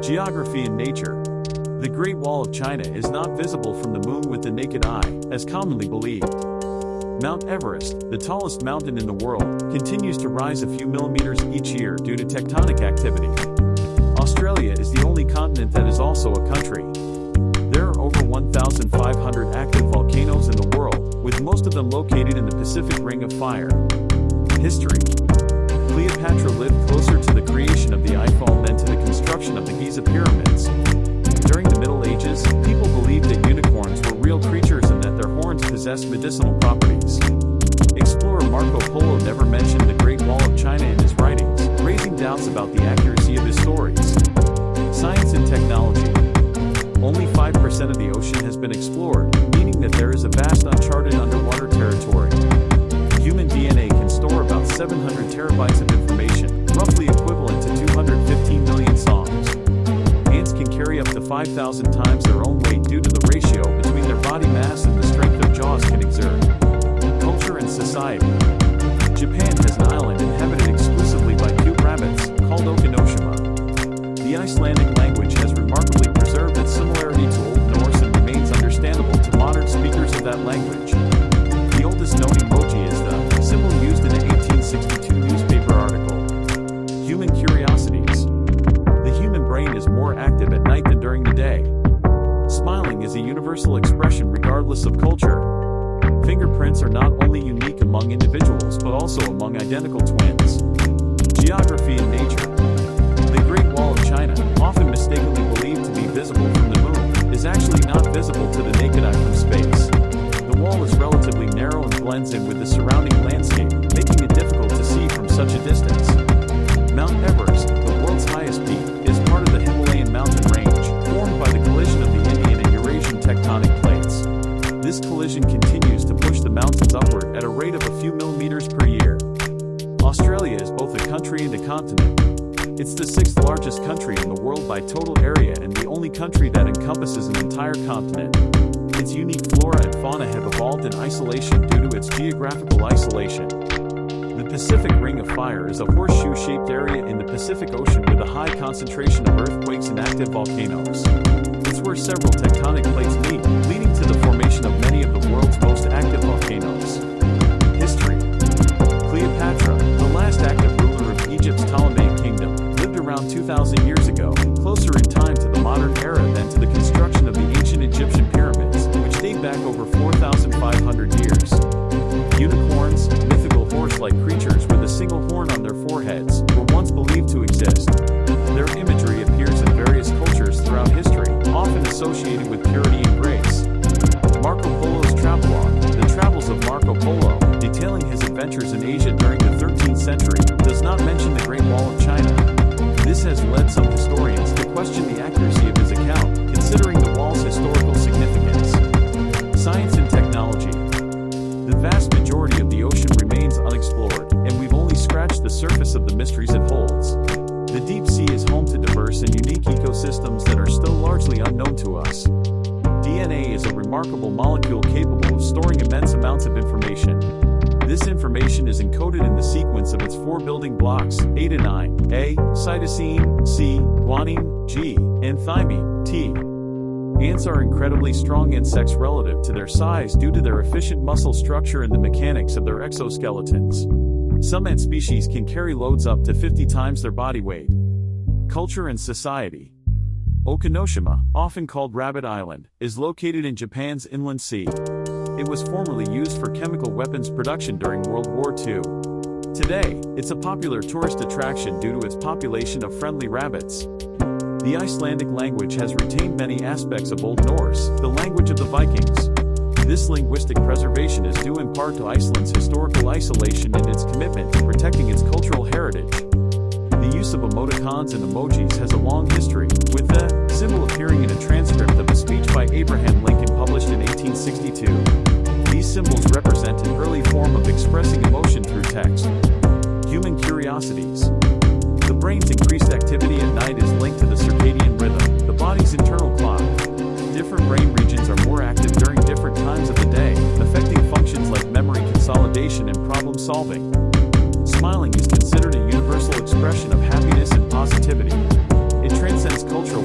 Geography and nature. The Great Wall of China is not visible from the moon with the naked eye, as commonly believed. Mount Everest, the tallest mountain in the world, continues to rise a few millimeters each year due to tectonic activity. Australia is the only continent that is also a country. There are over 1,500 active volcanoes in the world, with most of them located in the Pacific Ring of Fire. History. Cleopatra lived closer to the creation of the Eiffel than to the construction of the Giza pyramids. During the Middle Ages, people believed that unicorns were real creatures and that their horns possessed medicinal properties. Explorer Marco Polo never mentioned the Great Wall of China in his writings, raising doubts about the accuracy of his stories. Science and technology. Only 5% of the ocean has been explored, meaning that there is a vast uncharted underwater territory. Human DNA can store about 700 terabytes of information, roughly equivalent to 215 million songs. Ants can carry up to 5,000 times their own weight due to the ratio between their body mass and the strength their jaws can exert. Culture and society. Japan has an island inhabited exclusively by cute rabbits, called Okinoshima. The Icelandic language has remarkably preserved its similarity to Old Norse and remains understandable to modern speakers of that language. The oldest known emoji is the symbol used in an 1862 newspaper article. Human curiosities. The human brain is more active at night than during the day. Smiling is a universal expression regardless of culture. Fingerprints are not only unique among individuals but also among identical twins. Geography and nature. The Great Wall of China, often mistakenly believed to be visible from the moon, is actually not visible to the naked eye from space. The wall is relatively narrow and blends in with the surrounding landscape, making it difficult to see from such a distance. Mount Everest, the world's highest peak, is part of the Himalayan mountain range, formed by the collision of the Indian and Eurasian tectonic plates. This collision continues to push the mountains upward at a rate of a few millimeters per year. Australia is both a country and a continent. It's the sixth largest country in the world by total area and the only country that encompasses an entire continent. Its unique flora and fauna have evolved in isolation due to its geographical isolation. The Pacific Ring of Fire is a horseshoe-shaped area in the Pacific Ocean with a high concentration of earthquakes and active volcanoes. It's where several tectonic plates meet, leading to the formation of many of the world's most active volcanoes. History. Cleopatra, the last active ruler of Egypt's Ptolemaic kingdom, lived around 2,000 years ago, closer in time to the modern era than to the construction of the ancient Egyptian pyramids, which date back over 4,500 years. Unicorns, mythical horse-like creatures with a single horn on their foreheads, were once believed to exist. Their imagery appears in various cultures throughout history, often associated with purity and grace. Marco Polo's travelogue, The Travels of Marco Polo, detailing his adventures in Asia during the 13th century, does not mention the Great Wall of China. This has led some historians to question the accuracy of his account, considering the wall's historical significance. Science and technology. The vast majority of the ocean remains unexplored, and we've only scratched the surface of the mysteries it holds. The deep sea is home to diverse and unique ecosystems that are still largely unknown to us. DNA is a remarkable molecule capable of storing immense amounts of information. This information is encoded in the sequence of its four building blocks, adenine, A, cytosine, C, guanine, G, and thymine, T. Ants are incredibly strong insects relative to their size due to their efficient muscle structure and the mechanics of their exoskeletons. Some ant species can carry loads up to 50 times their body weight. Culture and society. Okinoshima, often called Rabbit Island, is located in Japan's inland sea. It was formerly used for chemical weapons production during World War II. Today, it's a popular tourist attraction due to its population of friendly rabbits. The Icelandic language has retained many aspects of Old Norse, the language of the Vikings. This linguistic preservation is due in part to Iceland's historical isolation and its commitment to protecting its cultural heritage. The use of emoticons and emojis has a long history, with the symbol appearing in a transcript of a speech by Abraham Lincoln published in 1862. These symbols represent an early form of expressing emotion through text. Human curiosities. The brain's increased activity at night is linked to the circadian rhythm, the body's internal clock. Different brain regions are more active during different times of the day, affecting functions like memory consolidation and problem solving. Smiling is considered a universal expression of happiness and positivity. It transcends cultural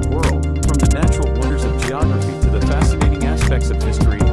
world, from the natural wonders of geography to the fascinating aspects of history